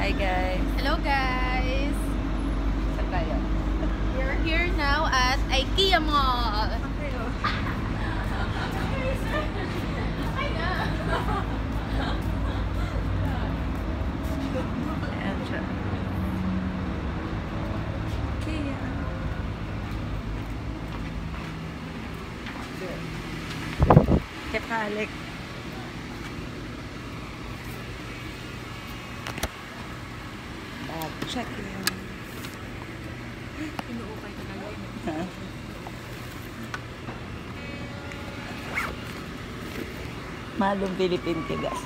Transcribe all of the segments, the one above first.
Hi guys! Hello guys! Saan tayo? We're here now at IKEA Mall. Ayan siya. IKEA. Kepalik. Check it out. Inuukay ka na yun. Malong Philippine tigas.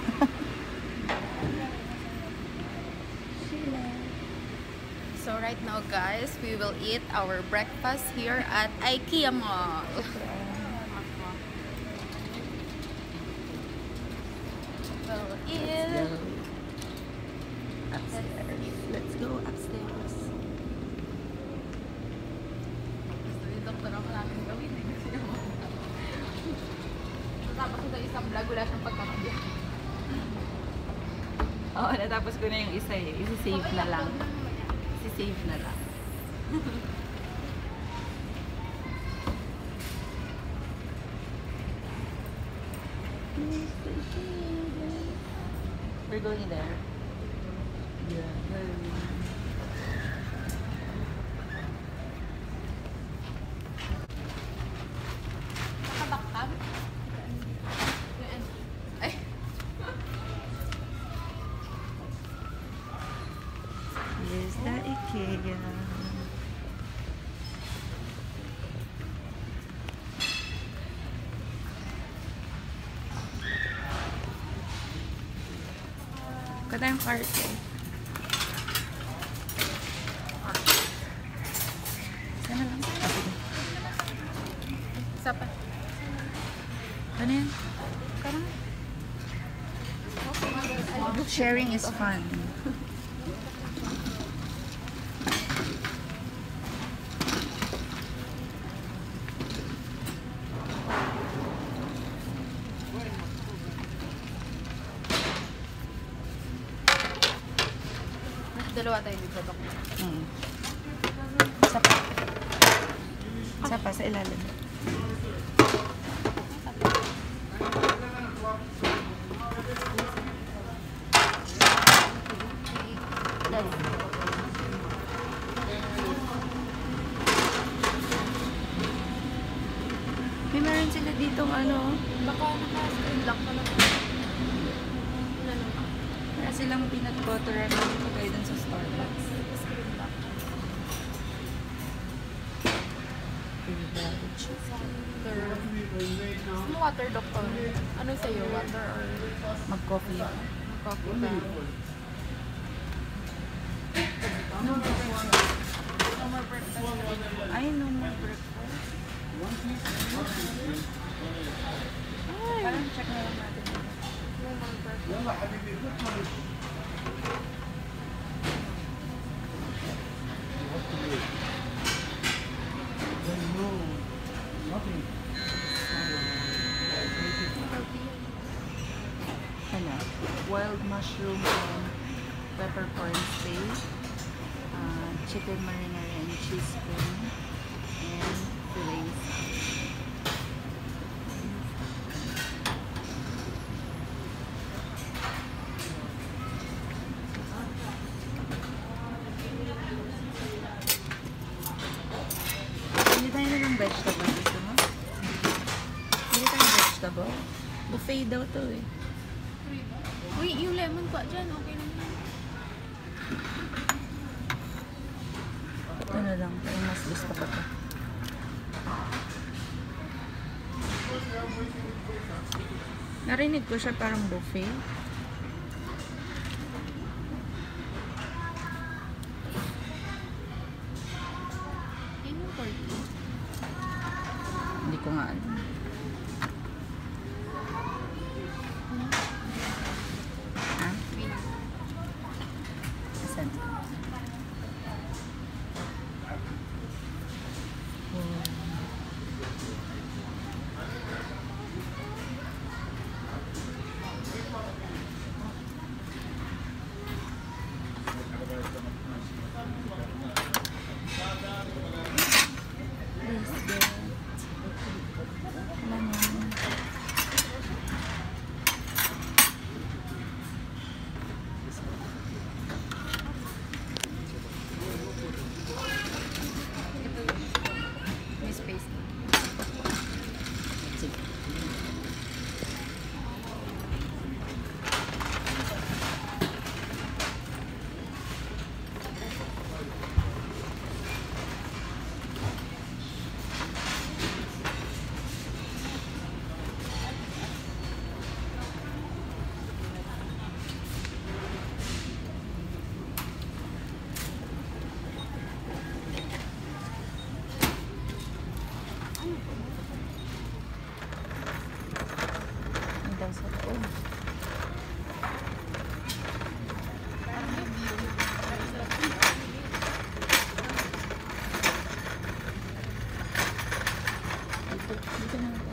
So right now guys, we will eat our breakfast here at IKEA Mall. We'll eat. Upstairs. Let's go upstairs. Dito ko naman namin gawin eh. Kasi tapos ito isang vlog, wala siyang pagkakabya. Oo, natapos ko na yung isa eh. Isi-save na lang. Isi-save na lang. We're going there. Yeah. Nakabakab? Ay! Here's the IKEA. Kada yung cart eh. Sana lang. Sige. Isa pa. Ano yan? Karang? Sharing is fun. Dalawa tayo dito, Dok. Isa pa. Isa pa sa ilalim. May meron sila ditong ano. Baka naka-screen lock pa lang. Meron silang peanut butter na nilagay dun sa Starbucks. Screen lock. Gusto mo water, Doctor? Ano sa'yo? Water or Mag-coffee. coffee ba? No more breakfast. Ay, no more breakfast. Ay, parang check na lang natin. No more breakfast. Ano? Wild mushroom and peppercorn steak, chicken marinara and cheese cream, and fillets. Hindi tayo na ng vegetable. Gusto mo? Hindi tayo ng vegetable. Buffet daw to eh. Uy, yung lemon pa dyan, okay lang yan. Ano lang, parang mas gusto ko to. Narinig ko siya parang buffet. Yun yung 40. Hindi ko nga alam. Ha? Asan? Biscuit. Lemon. May space na. Ang daw sa loob. Dito na ako.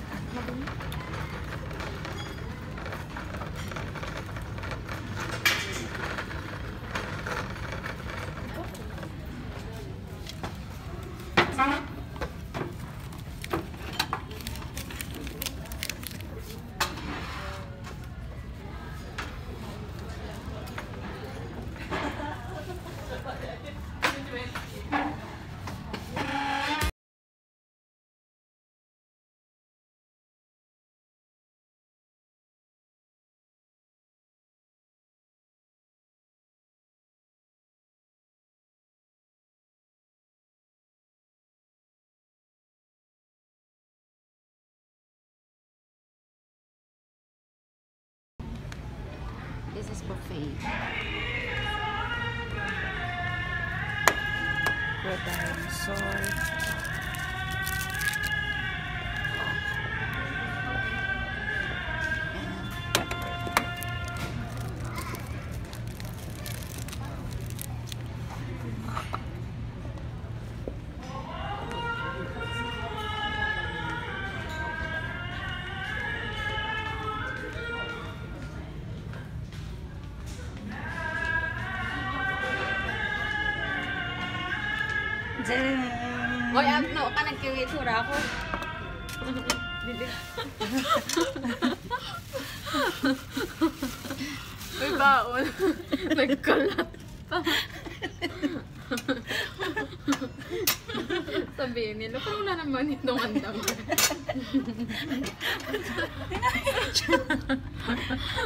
Habang This is buffet. Gratine salt. Jen! Hoy, no, ka nagkiwitsura ako. May baon. Nagkalat pa. Sabihin nila, pero wala naman itong andam.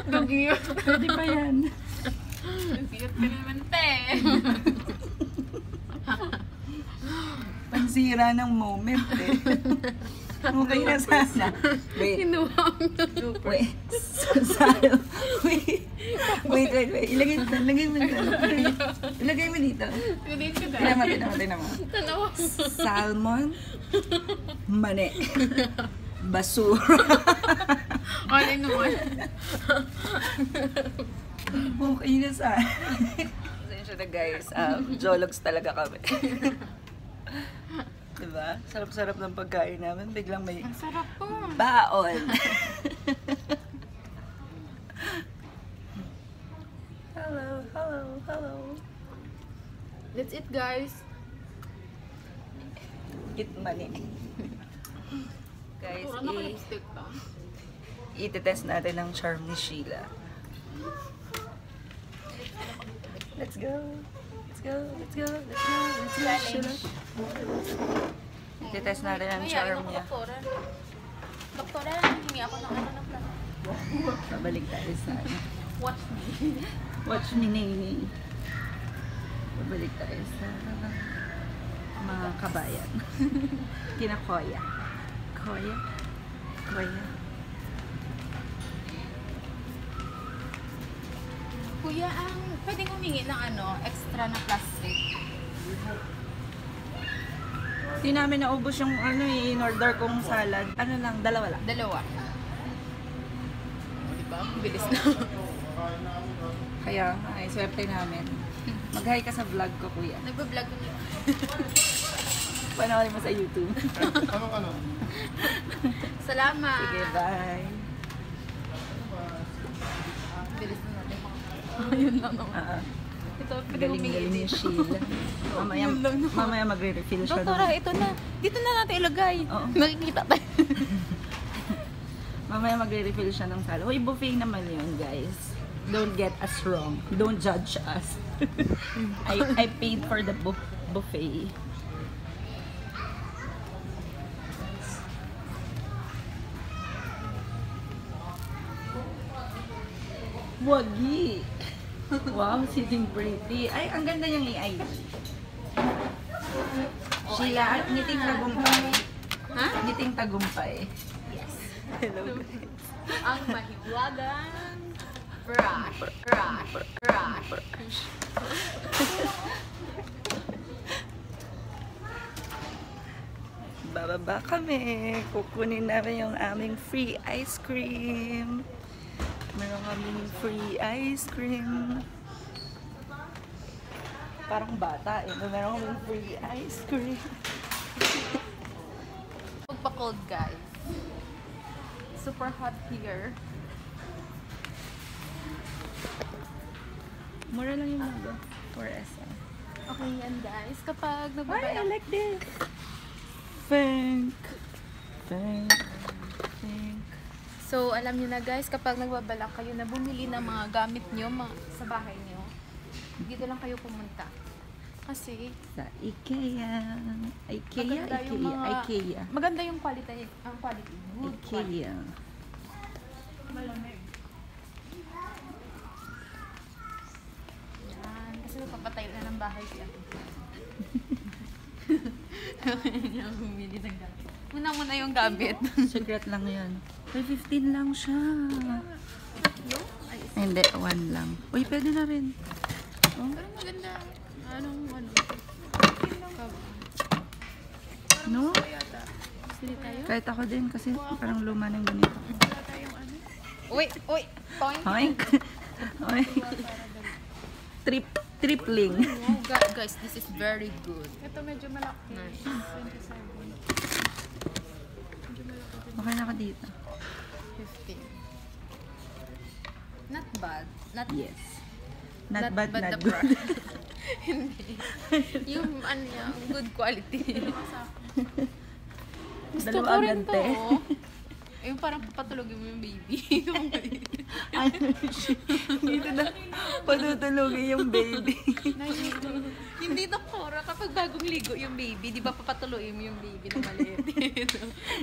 Gagiyot. Pwede pa yan. Gagiyot ka naman, te. Pansira ng moment eh. Okay na sana. Wait. Kinuha ang Wait. Wait. Ilagay mo dito. Ilagay mo dito. Pilit ka Tignan mo. Tanawa. Salmon. Mani. Basura. All in one. Okay na sana. Pasensya na guys. Jologs talaga kami. Diba? Sarap-sarap ng pagkain namin. Biglang may Ang sarap po. baon. Hello. That's it, guys. Get money. Guys, Puro naka-lipstick pa. i-test natin ang charm ni Sheila. Let's go. Sheila. I-test natin ang charm niya. Doktora, hingi ako ng ano ng plan. Babalik tayo sa ano. Watch me. Watch me, Nini. Babalik tayo sa mga kabayan. Kina Koya. Koya. Kuya, pwedeng humingi ng ano, extra na plastic. Hindi namin naubos yung ano in-order kong salad. Ano lang, dalawa lang. Dalawa. O, diba? Bilis na. Kaya nga, swerte namin. Mag-hi ka sa vlog ko, kuya. Nagpa-vlog ko niyo. Panoorin mo sa YouTube. Ano? Salamat. Sige, bye. Bilis na natin. Ayun lang naman. Ito Galing-galing ni Sheila. Mamaya magre-refill siya. Doktora, ito na. Dito na natin ilagay. Oo. Nakikita tayo. Mamaya magre-refill siya ng salo. Hoy, buffet naman yun, guys. Don't get us wrong. Don't judge us. I paid for the buffet. Wagi! Wow, sitting pretty. Ay, ang ganda niyang i-ID. Sheila, ngiting tagumpay. Ha? Ngiting tagumpay. Yes. Hello, guys. Ang mahiwagang brush. Bababa kami. Kukunin namin yung aming free ice cream. Meron kaming free ice cream. Parang bata eh. Meron kaming free ice cream. Pagpa-cold, guys. Super hot here. Mura lang yung mga 4S. Okay yan, guys. Kapag Why I nagbabalak... like this? Thank. So, alam niyo na, guys, kapag nagbabalak kayo na bumili ng mga gamit niyo sa bahay niyo, dito lang kayo pumunta. Kasi, Sa IKEA. IKEA. maganda yung quality. Ang quality. Good quality. IKEA. Malamig. Yan. Kasi magpapatayo na ng bahay siya. Kaya bumili ng gamit. Muna yung gamit. Secret lang yan. May 15 lang siya. Ay, Ay, hindi, 1 lang. Uy, pwede na rin. Oh, pero maganda. Ano? no? Yata. Sili tayo? Kahit ako din kasi parang luma ng ganito. Wala tayong ano? Uy! Point! Oink. Oink. Tripling. Wow, guys, this is very good. Ito medyo malaki. Nice. 27. Okay na ako dito. 15. Not bad. Not Yes. Not bad, not the good. price. Hindi. Yung ano yung good quality. Gusto ko Dalawa rin to. agante. Yung parang papatulogin mo yung baby. Dito na patutulogin yung baby. Hindi na Cora, kapag bagong ligo yung baby, di ba papatuloy mo yung baby na maliit.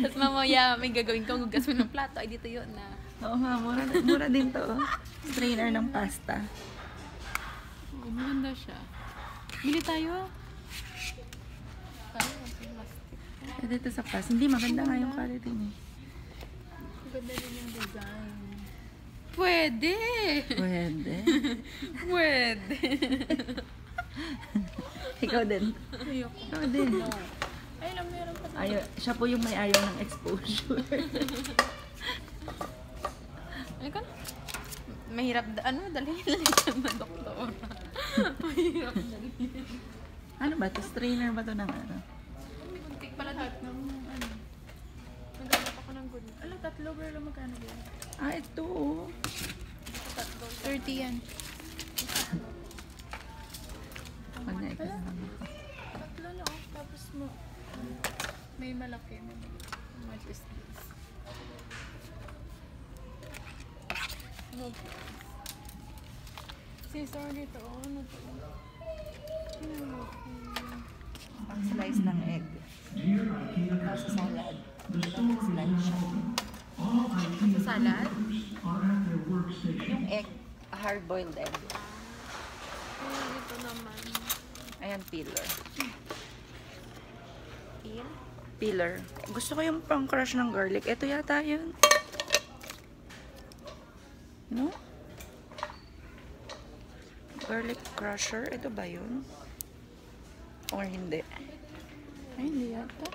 Tapos mamaya may gagawin kang hugas mo ng plato, ay dito yun na. Oo nga, mura din to. Strainer ng pasta. Oh, maganda siya. Bili tayo. Tayo, plastic. Pwede ito sa pasta. Hindi, maganda nga yung quality niya. Maganda din yung design. Pwede! Pwede. Pwede! Ikaw din. Ayoko. Ikaw din. Ay, lang meron pa. Siya po yung may ayaw ng exposure. Ay ka na. Mahirap, dalhin lang naman, doktor. Mahirap dalhin. Ano ba to? Strainer ba to ng ano? May kuntik pala dito ng ano. Naghanap ako ng good. Ala, tatlo girl, magkano yan? Ah, ito oh. 30 yan. Pag na-ika na lang ako. Tatlo lang. Tapos mo, may malaki. How much is this? No. Scissor dito. Ano to? Ano? Ang slice ng egg. Tapos sa salad. Slice siya. Sa salad? Yung egg, hard-boiled egg. Ayan, ito naman. Ayan, peeler. Peel? Peeler. Gusto ko yung pang-crush ng garlic. Ito yata yun. No? Garlic crusher. Ito ba yun? Or hindi? Ay, hindi yata.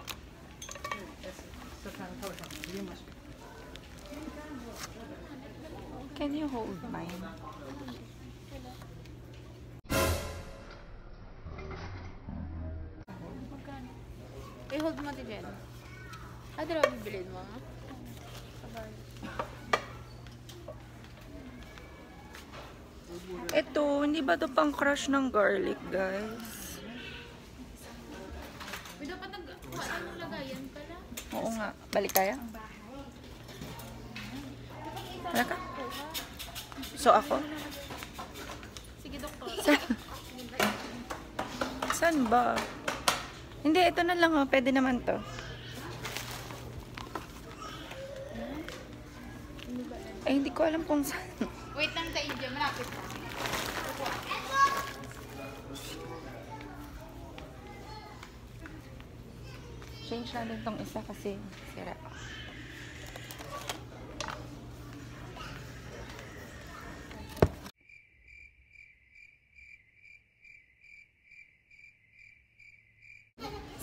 Can you hold mine? Magkano? I-hold mo din yan. Ah, dalawa bibilin mo? Sabay. Ito, hindi ba to pang crush ng garlic, guys? Uy, dapat anong lagayan pala? Oo nga. Balik kaya? Wala ka? So, ako? Sige, doktor. Saan ba? Hindi, ito na lang, oh. Pwede naman to. Ay, hindi ko alam kung saan. Wait lang tayo dyan, malapit na. Change natin tong isa kasi sira.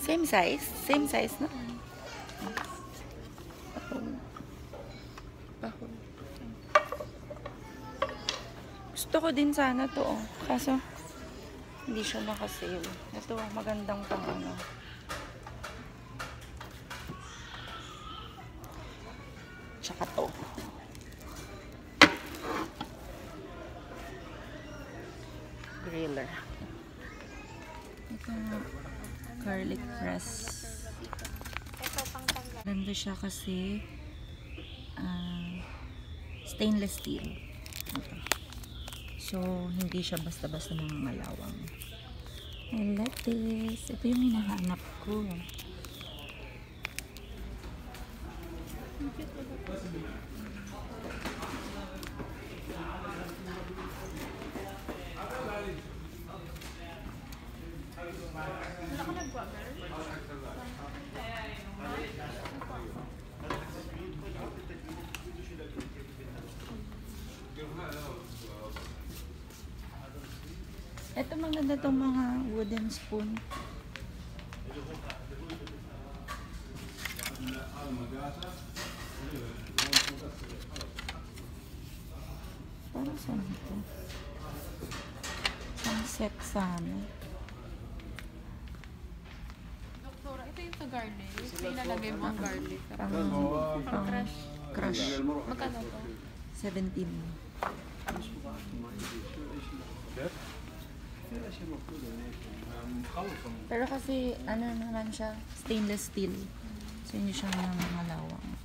Same size? Same size, no? Gusto ko din sana to, oh. Kaso, hindi siya nakasale. Ito, magandang pang ano. Tsaka to. Griller. Ito, garlic press. Ganda siya kasi stainless steel. Ito. So, hindi siya basta-basta nangangalawang. I like this. Ito yung hinahanap ko. Ito maganda itong mga wooden spoon. Para saan ito? Sunset sana. Doktora, ito yung sa garlic. Ito yung nalagay mo ang garlic. Pang crush. Crush. Magkano to? 17. Pero kasi, ano naman siya, stainless steel. So, hindi siya nangangalawang.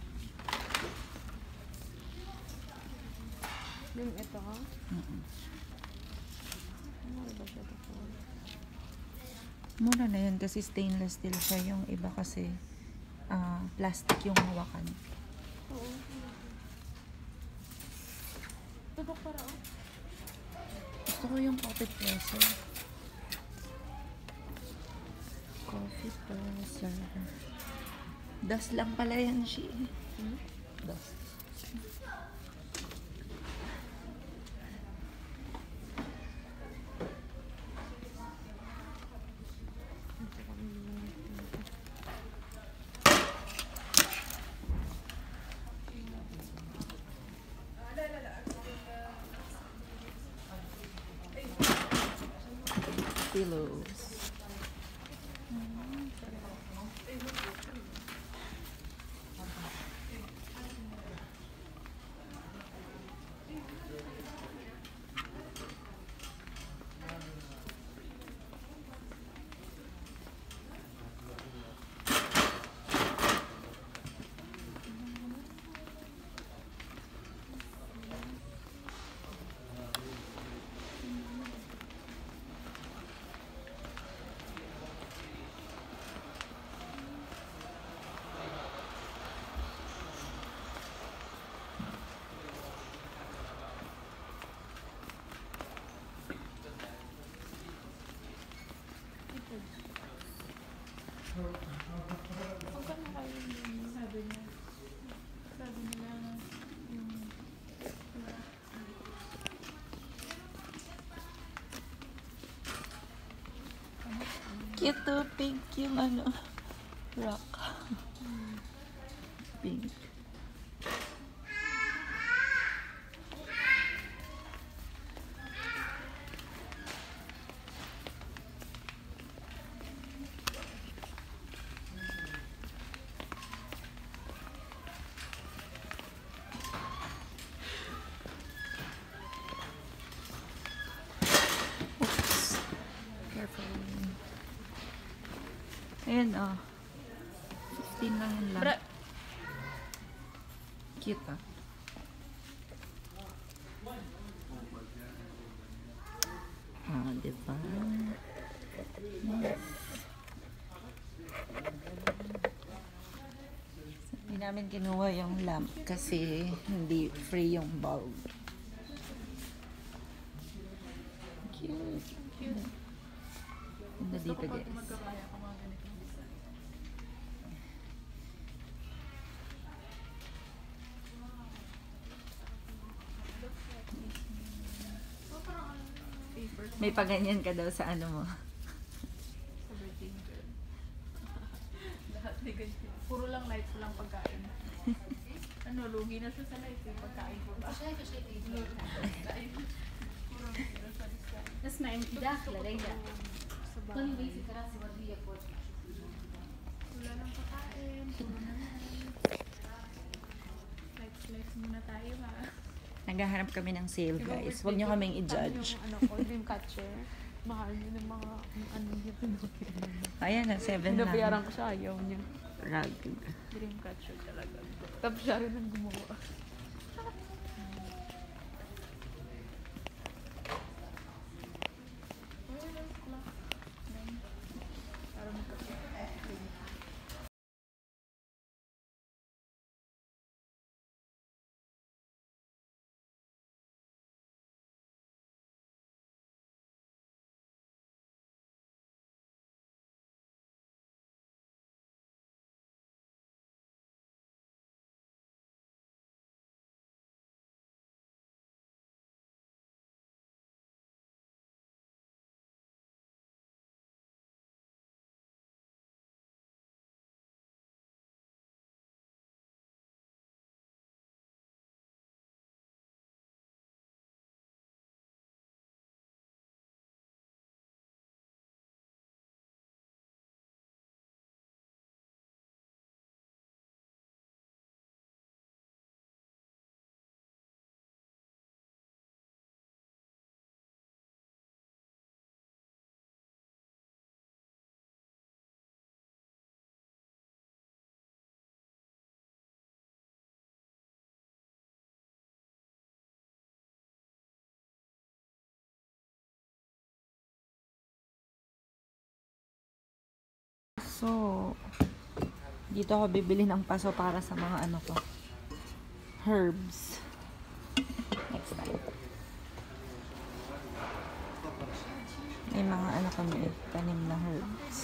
Yung ito, ha? Mura na yun kasi stainless steel siya. Yung iba kasi, plastic yung hawakan. Oo. Ito, doktora, oh. Gusto ko yung coffee presser. Coffee presser. Dust lang pala yan, she. Dust. Pillows. Magkano kayo yun? Sabi niya. Sabi nila, Cute to, pink yung ano, rock. Pink. Ayan, oh. 15 lang yun lang. Cute, ah. Ah, diba? Yes. Hindi namin kinuha yung lamp kasi hindi free yung bulb. Cute. Cute. Ganda dito, guys. May paganyan ka daw sa ano mo. Sa birthday girl. Lahat may ganyan. Puro lang lights, walang pagkain. Ano, lugi na siya sa lights, yung pagkain ko ba? اسمعي انت داخله ليلى طلعي بيتي كراسي ورديه فوق Wala lang pagkain, puro na lights muna tayo ha. Naghahanap kami ng sale, guys. Huwag nyo kaming i-judge. Yung ano ko, dream catcher. Mahal niyo ng mga ano niya. Ayan na, 7 Pinabayaran lang. ko siya, ayaw niya. Rag. Dream catcher talaga. Tapos siya rin ang gumawa. So, dito ako bibili ng paso para sa mga ano ko. Herbs. Next time. May mga ano kami, tanim na herbs.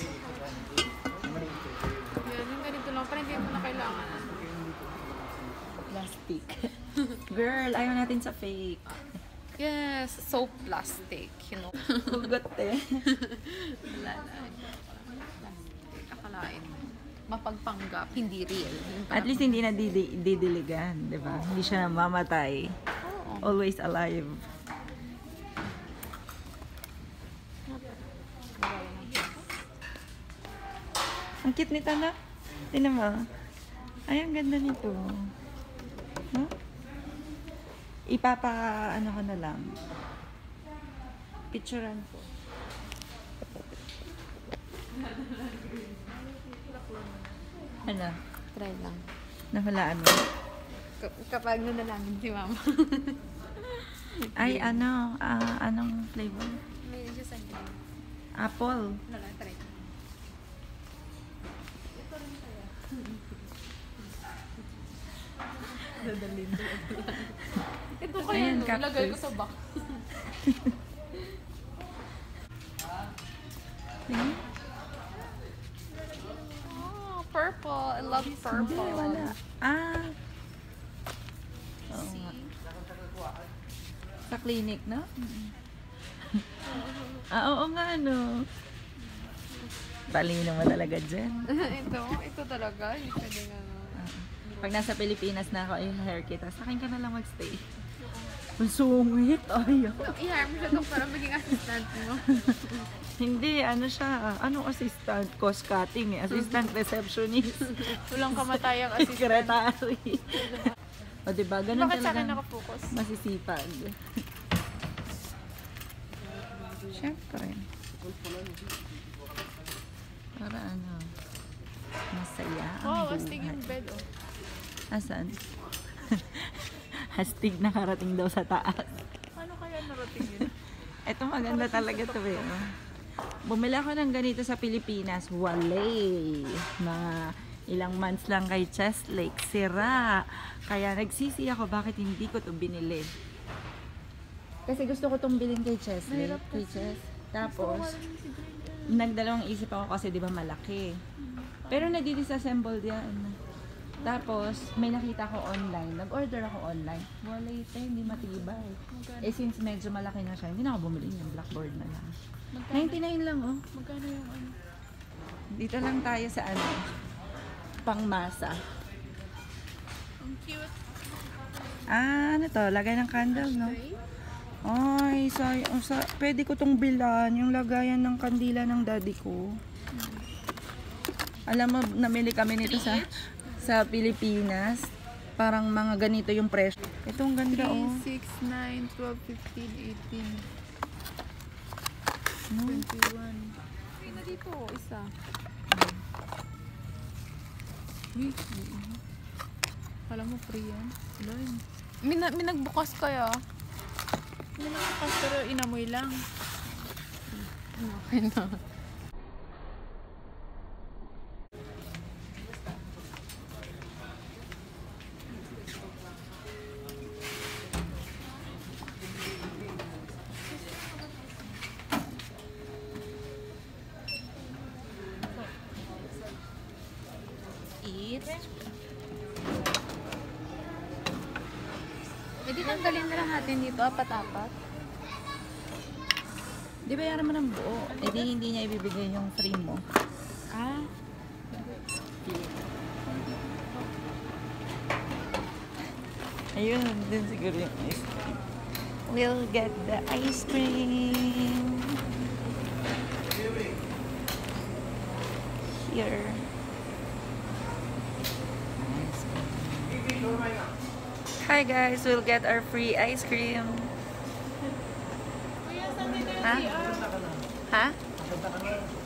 Yan, yung ganito lang. Parang hindi mo na kailangan. Plastic. Girl, ayaw natin sa fake. Yes, so plastic, you know. Hugot eh. Wala na. Akalain mo. Mapagpanggap, hindi real. Yung At least hindi na didiligan, di ba? Hindi siya namamatay. Oo. Always alive. Ang cute nito na. Tingnan mo. Ay, ang ganda nito. Huh? Ano ko na lang. Picturean ko. Ano? Try lang. Nahulaan mo? Kapag nanalangin si mama. Ay, ano? Anong flavor? May siya sa green. Apple. Ano lang, try. Dadalhin ko. Ito kaya Ayan, no, ilagay ko cactus. sa box. Tingnan. Oh, purple. I love Hindi, purple. wala. Ah. Oo See? nga. Sa clinic, no? Oo nga, no? Talino mo talaga dyan. ito talaga. Hindi pwede nga. Pag nasa Pilipinas na ako, ay hair kita, sa akin ka na lang magstay. Ang sungit, ayaw. I-hire mo siya doon para maging assistant mo. Hindi, ano siya, anong assistant? Cost cutting eh. Assistant receptionist. Walang kamatayang assistant. Secretary. O diba, ganun Bakit sa akin talaga nakafocus? masisipag. Siyempre. Para ano, masaya ang Oh, buhay. astig yung bed, oh. Asan? Hastig na karating daw sa taas. Ano kaya narating yun? Ito maganda talaga to eh. Oh. Bumili ako ng ganito sa Pilipinas. Walay. Mga ilang months lang kay Chestlake. Sira. Kaya nagsisi ako bakit hindi ko to binili. Kasi gusto ko tong bilhin kay Chestlake. Kay Ches. Tapos, nagdalawang isip ako kasi di ba malaki. Pero nadi-disassemble yan. Tapos, may nakita ko online. Nag-order ako online. Walay ito, hindi matibay. Eh, since medyo malaki na siya, hindi na ako bumili ng blackboard na lang. 99 lang, oh. Magkano yung ano? Dito lang tayo sa ano, pangmasa. Ang cute. Ah, ano to? Lagay ng candle, no? Ay, pwede ko tong bilan. Yung lagayan ng kandila ng daddy ko. Alam mo, namili kami nito sa Pilipinas. Parang mga ganito yung presyo. Ito ang ganda, 3, oh. 6, 9, 12, 15, 18, No? 21. Ay, na dito, isa. Uy, kala mo free yan. Wala yun. Minagbukas kaya. Minagbukas pero inamoy lang. Okay na. Eat. Pwede tanggalin na lang natin dito, apat-apat. Di ba yaran mo ng buo? Eh di hindi niya ibibigay yung free mo. Ah, Ayun, din siguro yung ice cream. We'll get the ice cream. Here. Hi guys, we'll get our free ice cream. Ha? Ha?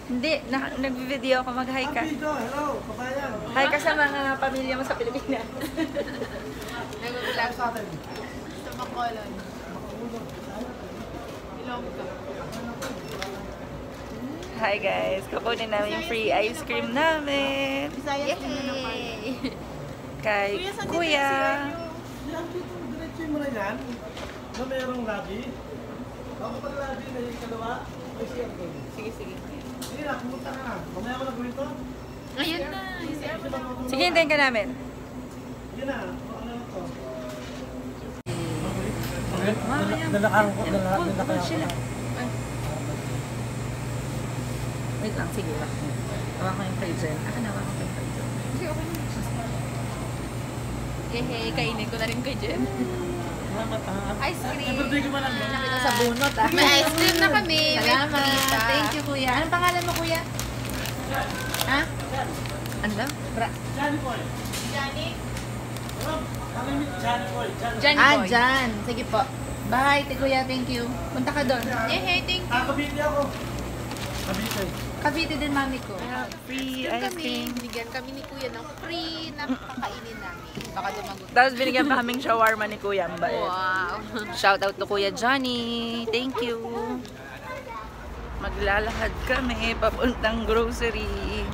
Hindi, nag-video ako. Mag-hi ka. Hello, kabayan. Hi ka sa mga pamilya mo sa Pilipinas. nag-vlog sa Macolon. Ilongga. Hi guys, kukunin namin yung free ice cream namin. Yay! Kay Kuya. Yan, dito, diretso mo na yan. Na mayroong lobby. Ako pag lobby, may kalawa. May siya ko. Sige, sige. Sige na, pumunta ka na. Mamaya ko na gawin to. Ayun na. Sige, hintayin ka namin. Sige na, ano to? Mamaya. Nalakaran ko, Hold sila. Wait lang, sige. Hawa ko yung present. Hawa ko yung present. Sige, okay na. Hehe, kainin ko na rin kay Jen. Ice cream. Birthday ko man lang. Ito sa bunot ah. May ice cream na kami. Salamat. Thank you, Kuya. Anong pangalan mo, Kuya? Ha? Ano daw? Johnny Boy. Johnny? Johnny Boy. Johnny Ah, boy. dyan. Sige po. Bye, Kuya. Thank you. Punta ka doon. Hehe, thank you. Kabiti ako. Kabiti. Cavite din mami ko. Free Doon ice kami, cream. bigyan kami ni Kuya ng free na kakainin namin. Baka dumagot. Tapos binigyan pa kaming shawarma ni Kuya. Ang bait. Wow. Shout out to Kuya Johnny. Thank you. Maglalakad kami papuntang grocery.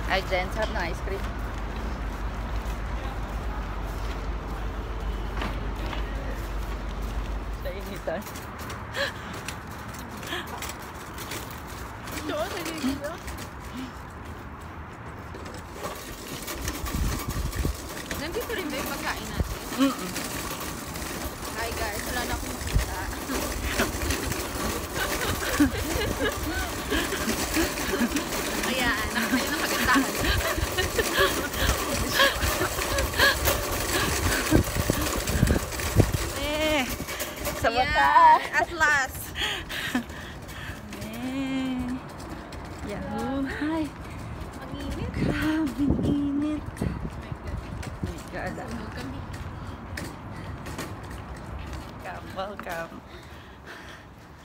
Ay, Jen, sarap ng ice cream. Sa initan. Ito, nagigil. Nandito rin ba yung pagkain natin? Hi guys, wala na akong makita. Ayan, nakatayo ng kagandahan. Sa wakas. At last.